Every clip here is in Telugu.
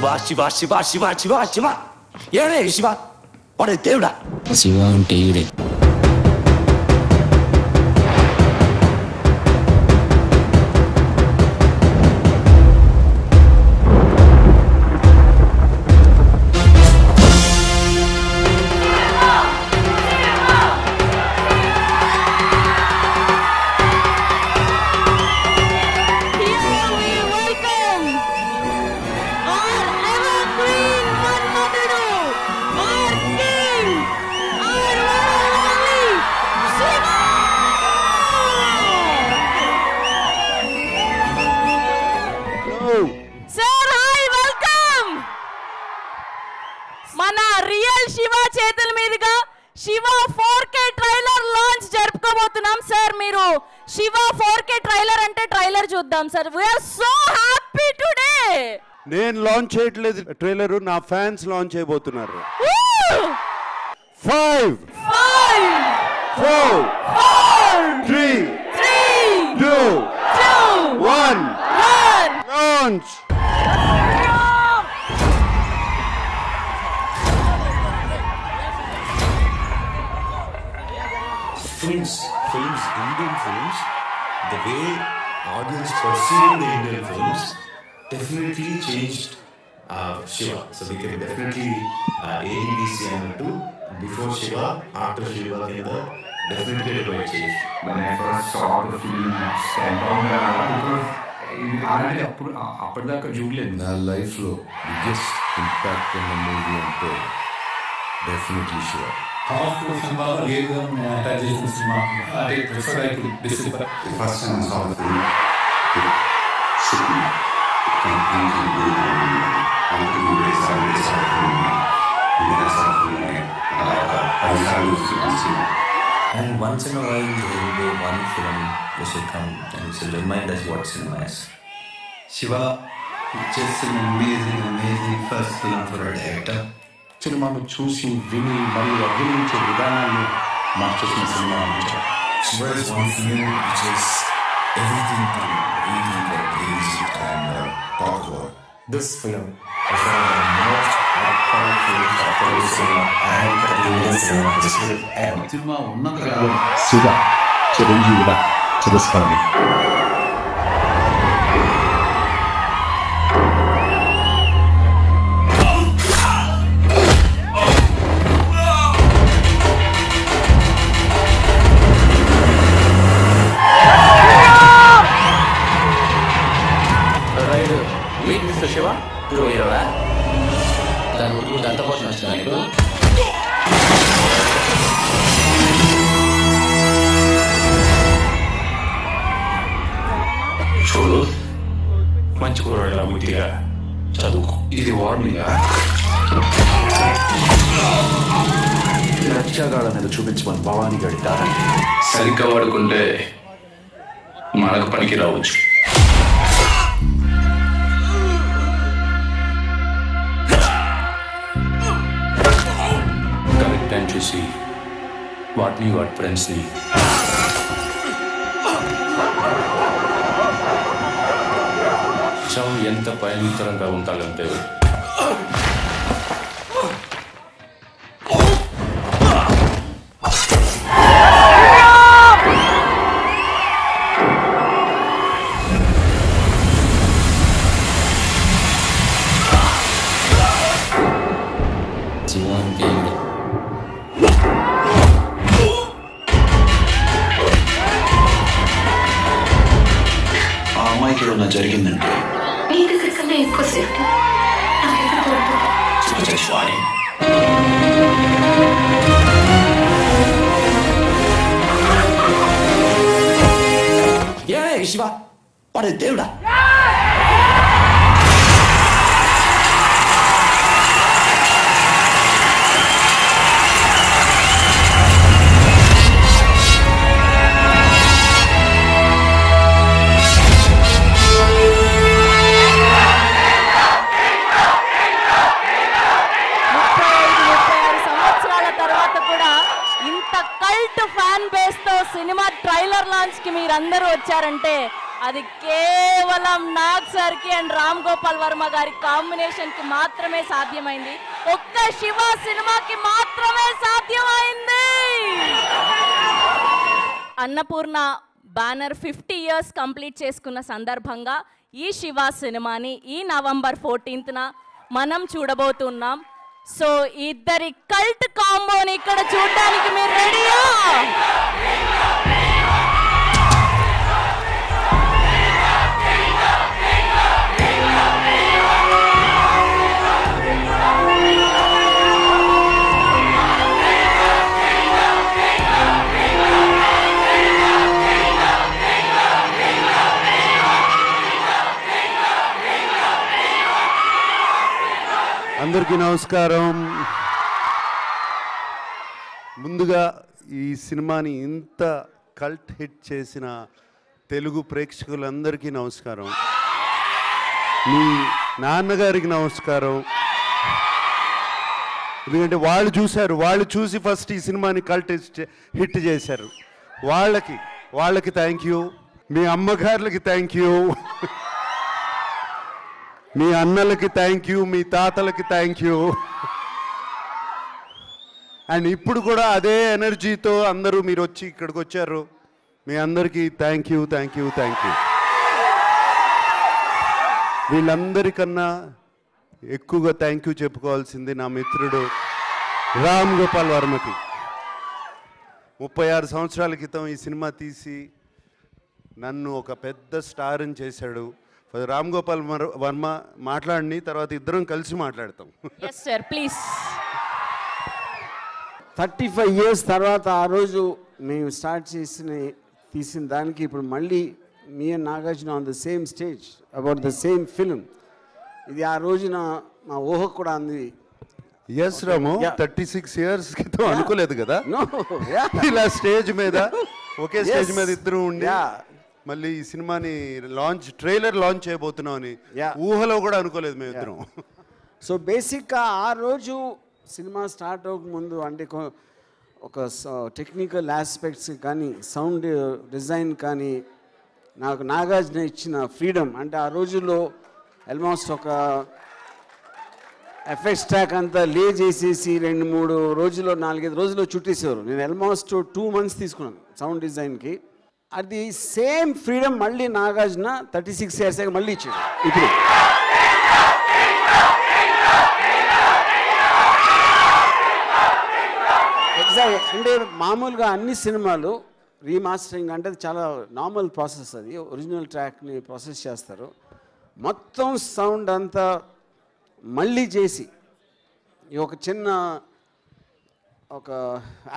శివ శివ శివ శివ శివ ఏడే శివ వాడే దేవుడా శివ అంటే ఈడే శివ 4K ట్రైలర్ లాంచ్ జరుపుకోబోతున్నాం సార్. మీరు శివ 4K ట్రైలర్ అంటే ట్రైలర్ చూద్దాం sir. We are so happy today. నేను లాంచ్ చేయట్లేదు ట్రైలర్, నా ఫ్యాన్స్ లాంచ్ చేయబోతున్నారు. 5 4 3 2 1 launch. Films, Indian films, the way audience perceived the Indian films definitely changed Shiva. So we can definitely ABDC and do before Shiva, after Shiva, definitely it will change. When I first saw the film, stand on అప్పటిదాకా చూడలేదు. నా లైఫ్లో బిగ్గెస్ట్ ఇంపాక్ట్ ఉన్న మూవీ అంటే definitely Shiva. First time I saw the film, it shook me completely. I started filming, and then I started filming. I started losing. And once in a while, there will be one film which will come and it will remind us what cinema is. Shiva is just an amazing first film for a director. సినిమాను చూసి విని మరియు అభినయించే విధానాన్ని మార్చేసిన cinema. Shiva is one film which is everything to really get lazy and talk about. This film is one of the most powerful popular cinema and Indian cinema history ever. Cinema ఉన్నంతగా శివ చిరంజీవిగా చిరస్మరణి. శివ హీరో హీరోవా దాంతో పోషన్ వచ్చిందా నీకు? చూడు, మంచి కూరలా బుద్ధిగా చదువుకో. ఇది వార్నింగ్. లక్షగాళ్ళ మీద చూపించమని భవానీ గడి దారాన్ని సరిగ్గా వాడుకుంటే మనకు పనికి రావచ్చు. టైం చూసి వాటిని వాటి ఫ్రెండ్స్ని చావు ఎంత భయంకరంగా ఉండాలంటే జరిగిందంటే ఎక్కువ సేఫ్టీ ఏడే శివ వాడే దేవుడా. కల్ట్ ఫ్యాన్ బేస్ తో సినిమా ట్రైలర్ లాంచ్ కి మీరందరూ వచ్చారంటే అది కేవలం నాగ్ సార్కి అండ్ రామ్ గోపాల్ వర్మ గారి కాంబినేషన్కి మాత్రమే సాధ్యమైంది. ఒక్క శివ సినిమాకి మాత్రమే సాధ్యమైంది. అన్నపూర్ణ బ్యానర్ 50 years కంప్లీట్ చేసుకున్న సందర్భంగా ఈ శివ సినిమాని ఈ November 14th మనం చూడబోతున్నాం. సో ఇద్దరి కల్ట్ కాంబోని ఇక్కడ చూడడానికి మీరు రెడీయా? అందరికీ నమస్కారం. ముందుగా ఈ సినిమాని ఇంత కల్ట్ హిట్ చేసిన తెలుగు ప్రేక్షకులందరికీ నమస్కారం. మీ నాన్నగారికి నమస్కారం. ఎందుకంటే వాళ్ళు చూశారు, వాళ్ళు చూసి ఫస్ట్ ఈ సినిమాని కల్ట్ హిట్ చేశారు. వాళ్ళకి థ్యాంక్ యూ. మీ అమ్మగారులకి థ్యాంక్ యూ. మీ అన్నలకి థ్యాంక్ యూ. మీ తాతలకి థ్యాంక్ యూ. అండ్ ఇప్పుడు కూడా అదే ఎనర్జీతో అందరూ మీరు వచ్చి ఇక్కడికి వచ్చారు. మీ అందరికీ థ్యాంక్ యూ. వీళ్ళందరికన్నా ఎక్కువగా థ్యాంక్ యూ చెప్పుకోవాల్సింది నా మిత్రుడు రామ్ గోపాల్ వర్మకి. 36 సంవత్సరాల క్రితం ఈ సినిమా తీసి నన్ను ఒక పెద్ద స్టార్ని చేశాడు. రామ్ గోపాల్ వర్మ మాట్లాడిని తర్వాత ఇద్దరం కలిసి మాట్లాడతాం. yes sir please. 35 years తర్వాత ఆ రోజు మేము స్టార్ట్ తీసిన దానికి ఇప్పుడు మళ్ళీ me and Nagarjuna on the same stage about the same film. ఇది ఆ రోజున మా ఊహ కూడా అంది. ఎస్ రాము, 36 years క్రితం అనుకోలేదు కదా ఇలా స్టేజ్ మీద ఒకే స్టేజ్ మీద ఇద్దరు ఉండి మళ్ళీ ఈ సినిమాని ట్రైలర్ లాంచ్ చేయబోతున్నాం అని ఊహలో కూడా అనుకోలేదు మేము ఇద్దరం. సో బేసిక్గా ఆ రోజు సినిమా స్టార్ట్ అవ్వకముందు అంటే ఒక టెక్నికల్ ఆస్పెక్ట్స్ కానీ సౌండ్ డిజైన్ కానీ నాకు నాగార్జున ఇచ్చిన ఫ్రీడమ్. అంటే ఆ రోజుల్లో ఆల్మోస్ట్ ఒక ఎఫెక్ట్స్ ట్రాక్ అంతా లే చేసేసి 2-3 రోజుల్లో 4-5 రోజుల్లో చుట్టేసేవారు. నేను ఆల్మోస్ట్ 2 months తీసుకున్నాను సౌండ్ డిజైన్కి. అది సేమ్ ఫ్రీడమ్ మళ్ళీ నాగార్జున 36 years మళ్ళీ ఇచ్చాడు. ఇప్పుడు ఎగ్జాక్ట్ అంటే మామూలుగా అన్ని సినిమాలు రీమాస్టరింగ్ అంటే చాలా నార్మల్ ప్రాసెస్. అది ఒరిజినల్ ట్రాక్ని ప్రాసెస్ చేస్తారు. మొత్తం సౌండ్ అంతా మళ్ళీ చేసి ఒక చిన్న ఒక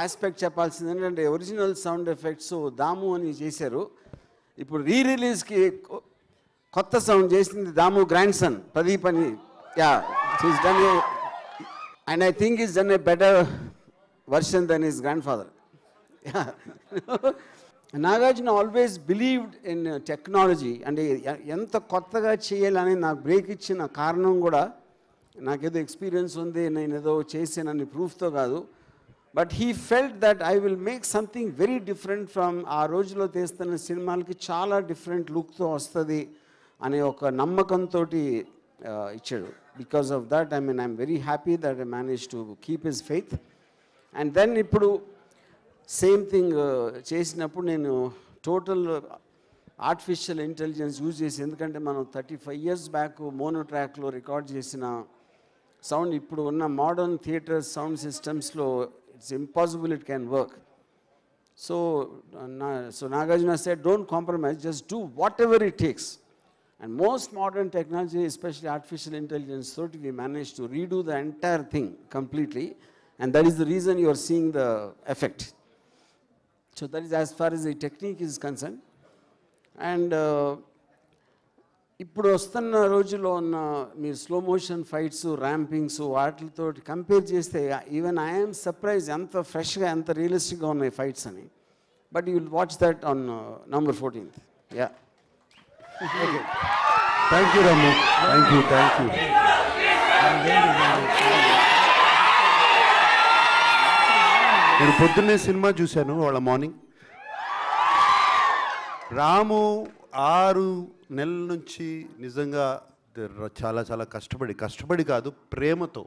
ఆస్పెక్ట్ చెప్పాల్సింది ఏంటంటే ఒరిజినల్ సౌండ్ ఎఫెక్ట్స్ దాము అని చేశారు. ఇప్పుడు రిలీజ్కి కొత్త సౌండ్ చేసింది దాము గ్రాండ్ సన్ ప్రదీప్ అని. Is done and I think is done a better version than his grandfather. Nagarjuna always believed in technology. అంటే ఎంత కొత్తగా చేయాలని నాకు బ్రేక్ ఇచ్చిన కారణం కూడా నాకేదో ఎక్స్పీరియన్స్ ఉంది, నేను ఏదో చేసానని ప్రూఫ్తో కాదు. But he felt that I will make something very different from ఆ రోజులో తీస్తున్న సినిమాలకి చాలా డిఫరెంట్ లుక్తో వస్తుంది అనే ఒక నమ్మకంతో ఇచ్చాడు. Because of that I'm very happy that I manage to keep his faith. And then ఇప్పుడు సేమ్ థింగ్ చేసినప్పుడు నేను టోటల్ ఆర్టిఫిషియల్ ఇంటెలిజెన్స్ యూజ్ చేసి, ఎందుకంటే మనం 35 years బ్యాక్ మోనో ట్రాక్లో రికార్డ్ చేసిన సౌండ్ ఇప్పుడు ఉన్న మోడర్న్ థియేటర్ సౌండ్ సిస్టమ్స్లో it's impossible it can work. So Nagarjuna said, don't compromise, just do whatever it takes. And most modern technology, especially artificial intelligence, so we managed to redo the entire thing completely, and that is the reason you are seeing the effect. So that is as far as the technique is concerned. And ఇప్పుడు వస్తున్న రోజుల్లో ఉన్న మీరు స్లో మోషన్ ఫైట్స్ ర్యాంపింగ్స్ వాటితో కంపేర్ చేస్తే ఈవెన్ ఐఎమ్ సర్ప్రైజ్ ఎంత ఫ్రెష్గా ఎంత రియలిస్టిక్గా ఉన్నాయి ఫైట్స్ అని. But you will watch that on November 14th. Yeah thank you Ramu. Thank you. నేను పొద్దున్నే సినిమా చూశాను వాళ్ళ మార్నింగ్. రాము 6 నెలల నుంచి నిజంగా చాలా చాలా కష్టపడి కాదు, ప్రేమతో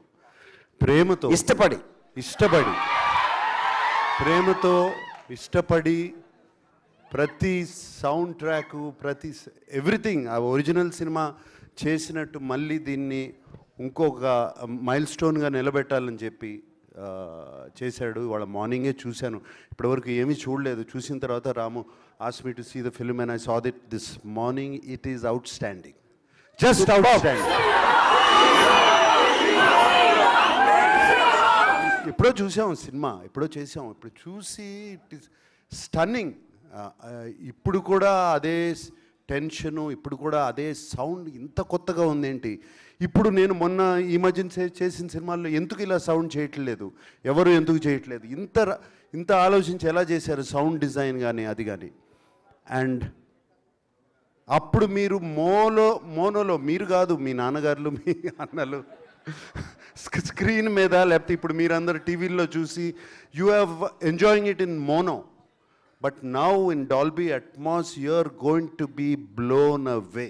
ఇష్టపడి ప్రతి సౌండ్ ట్రాక్, ప్రతి ఎవ్రీథింగ్ ఆ ఒరిజినల్ సినిమా చేసినట్టు మళ్ళీ దీన్ని ఇంకొక మైల్ స్టోన్గా నిలబెట్టాలని చెప్పి చేశాడు. ఇవాళ మార్నింగే చూశాను, ఇప్పటివరకు ఏమీ చూడలేదు. చూసిన తర్వాత రాము asked me to see the film and I saw it this morning. It is outstanding, just outstanding. ఎప్పుడో చూసాం సినిమా, ఎప్పుడో చేసాం, ఇప్పుడు చూసి ఇట్ ఈస్ స్టన్నింగ్. ఇప్పుడు కూడా అదే టెన్షను, ఇప్పుడు కూడా అదే సౌండ్, ఇంత కొత్తగా ఉందేంటి. ఇప్పుడు నేను మొన్న ఈ మధ్యన చేసిన సినిమాల్లో ఎందుకు ఇలా సౌండ్ చేయట్లేదు, ఎవరు ఎందుకు చేయట్లేదు, ఇంత ఆలోచించి ఎలా చేశారు సౌండ్ డిజైన్ కానీ అది కానీ. అండ్ అప్పుడు మీరు మోనోలో మీరు కాదు, మీ నాన్నగారులు, మీ అన్నలు స్క్రీన్ మీద, లేకపోతే ఇప్పుడు మీరందరూ టీవీల్లో చూసి you have enjoying it in mono. But now in Dolby Atmos, you're going to be blown away.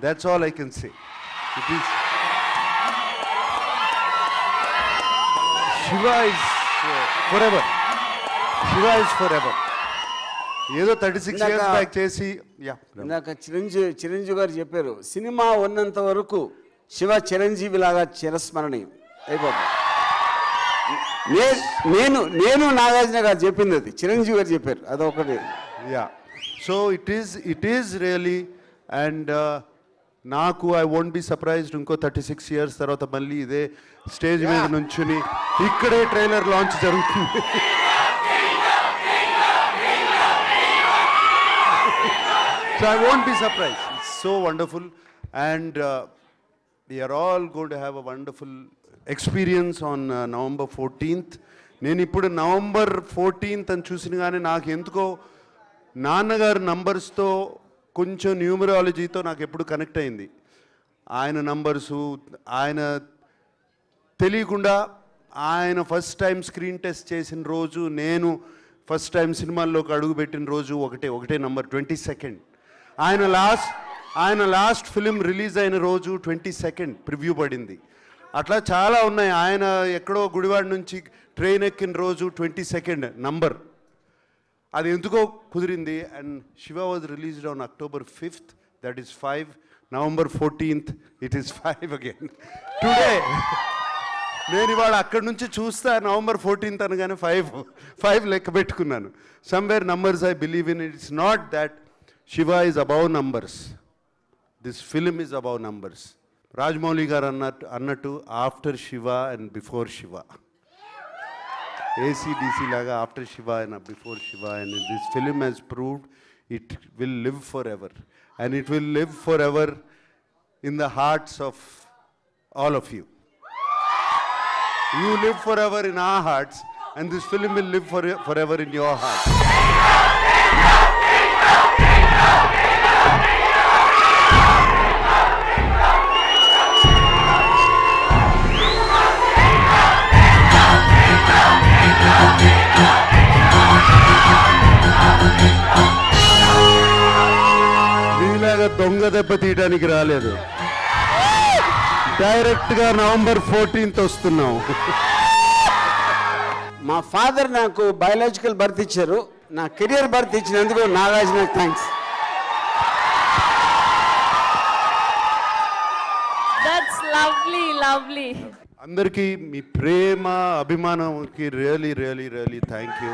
That's all I can say. It is. Shiva is forever. Shiva is forever. ఏదో 36 years బ్యాక్ చేసి ఇందాక చిరంజీవి గారు చెప్పారు, సినిమా ఉన్నంత వరకు శివ చిరంజీవి లాగా చిరస్మరణీయం అయిపోతుంది. నేను నాగార్జున గారు చెప్పింది అది, చిరంజీవి గారు చెప్పారు అదొకటి. So it is really. And నాకు ఐ వోంట్ బి సర్ప్రైజ్డ్ ఇంకో 36 years తర్వాత మళ్ళీ ఇదే స్టేజ్ మీద నుంచుని ఇక్కడే ట్రైలర్ లాంచ్ జరుగుతుంది. So I won't be surprised. It's so wonderful and we are all going to have a wonderful experience on November 14th. నేను ఇప్పుడు November 14th అని చూసిన కానీ నాకు ఎందుకో నాన్నగారు నంబర్స్తో కొంచెం న్యూమరాలజీతో నాకు ఎప్పుడు కనెక్ట్ అయింది. ఆయన నంబర్సు, ఆయన తెలియకుండా ఆయన ఫస్ట్ టైం స్క్రీన్ టెస్ట్ చేసిన రోజు, నేను ఫస్ట్ టైం సినిమాల్లోకి అడుగుపెట్టిన రోజు ఒకటే నంబర్ 22nd. ఆయన లాస్ట్ ఫిలిం రిలీజ్ అయిన రోజు 22nd ప్రివ్యూ పడింది. అట్లా చాలా ఉన్నాయి. ఆయన ఎక్కడో గుడివాడ నుంచి ట్రైన్ ఎక్కిన రోజు 22nd నంబర్, అది ఎందుకో కుదిరింది. And Shiva was released on October 5th, that is 5. November 14th it is 5 again. Today నేను ఇవాళ అక్కడి నుంచి చూస్తా November 14th అనగానే 5 లెక్క పెట్టుకున్నాను. Somewhere numbers I believe in. It's not that Shiva is above numbers, this film is above numbers. Rajamouli గారు అన్నట్టు after Shiva and before Shiva, ACDC లాగా after Shiva and before Shiva. And this film has proved it will live for ever, and it will live for ever in the hearts of all of you. You live forever in our hearts, and this film will live forever in your heart. మీలాగా దొంగ దెబ్బ తీయడానికి రాలేదు, డైరెక్ట్గా November 14th వస్తున్నాం. మా ఫాదర్ నాకు బయాలజికల్ బర్త్ ఇచ్చారు, నా కెరియర్ బర్త్ ఇచ్చినందుకు Nagarjuna thanks. That's lovely lovely. అందరికీ మీ ప్రేమ అభిమానంకి really really really thank you.